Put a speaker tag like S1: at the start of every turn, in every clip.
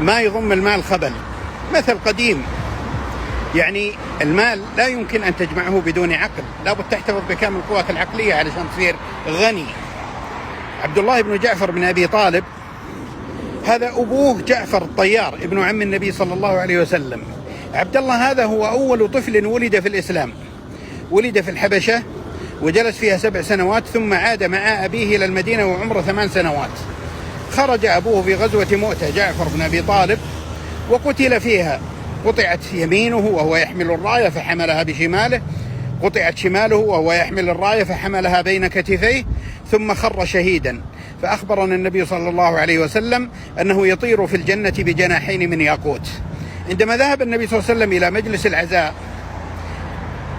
S1: ما يضم المال خبل. مثل قديم، يعني المال لا يمكن أن تجمعه بدون عقل، لابد تحتفظ بكامل القوات العقلية علشان تصير غني. عبد الله بن جعفر بن أبي طالب هذا أبوه جعفر الطيار ابن عم النبي صلى الله عليه وسلم. عبد الله هذا هو أول طفل ولد في الإسلام، ولد في الحبشة وجلس فيها 7 سنوات، ثم عاد مع أبيه إلى المدينة وعمره 8 سنوات. خرج أبوه في غزوة مؤتة جعفر بن أبي طالب وقتل فيها، قطعت يمينه وهو يحمل الراية فحملها بشماله، قطعت شماله وهو يحمل الراية فحملها بين كتفيه، ثم خر شهيدا. فأخبرنا النبي صلى الله عليه وسلم أنه يطير في الجنة بجناحين من ياقوت. عندما ذهب النبي صلى الله عليه وسلم إلى مجلس العزاء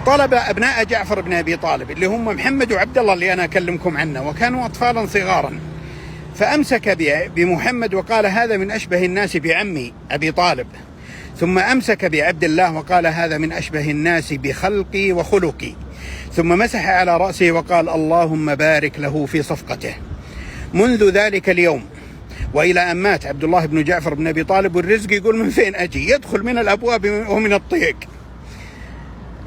S1: طلب أبناء جعفر بن أبي طالب اللي هم محمد وعبد الله اللي أنا أكلمكم عنه، وكانوا أطفالا صغارا، فأمسك بمحمد وقال هذا من أشبه الناس بعمي أبي طالب، ثم أمسك بعبد الله وقال هذا من أشبه الناس بخلقي وخلقي، ثم مسح على رأسه وقال اللهم بارك له في صفقته. منذ ذلك اليوم وإلى أن مات عبد الله بن جعفر بن أبي طالب والرزق يقول من فين أجي؟ يدخل من الأبواب ومن الطيق.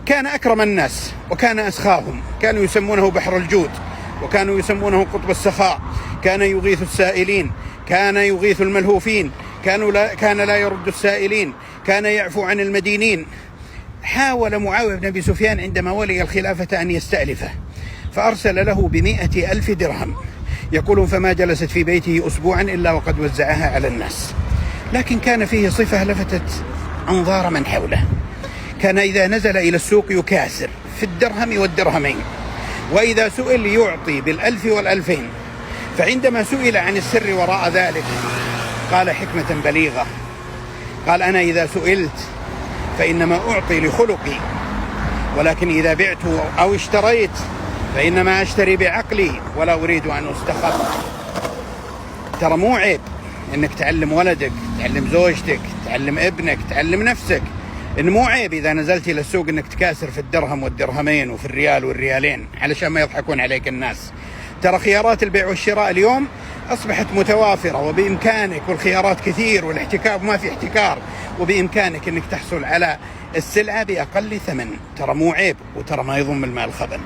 S1: كان أكرم الناس وكان أسخاهم، كانوا يسمونه بحر الجود، وكانوا يسمونه قطب السخاء، كان يغيث السائلين، كان يغيث الملهوفين، كان لا يرد السائلين، كان يعفو عن المدينين. حاول معاوية بن أبي سفيان عندما ولي الخلافة أن يستألفه، فأرسل له ب100,000 درهم، يقول فما جلست في بيته أسبوعا إلا وقد وزعها على الناس. لكن كان فيه صفة لفتت أنظار من حوله، كان إذا نزل إلى السوق يكاسر في الدرهم والدرهمين، وإذا سئل يعطي بال1000 وال2000. فعندما سئل عن السر وراء ذلك قال حكمة بليغة، قال أنا إذا سئلت فإنما أعطي لخلقي، ولكن إذا بعت أو اشتريت فإنما أشتري بعقلي ولا أريد أن أستخف. ترى مو عيب إنك تعلم ولدك، تعلم زوجتك، تعلم ابنك، تعلم نفسك، إن مو عيب إذا نزلت إلى السوق إنك تكاسر في الدرهم والدرهمين وفي الريال والريالين علشان ما يضحكون عليك الناس. ترى خيارات البيع والشراء اليوم أصبحت متوافرة وبإمكانك، والخيارات كثير والاحتكار ما في احتكار، وبإمكانك إنك تحصل على السلعة بأقل ثمن. ترى مو عيب، وترى ما يضم المال خبل.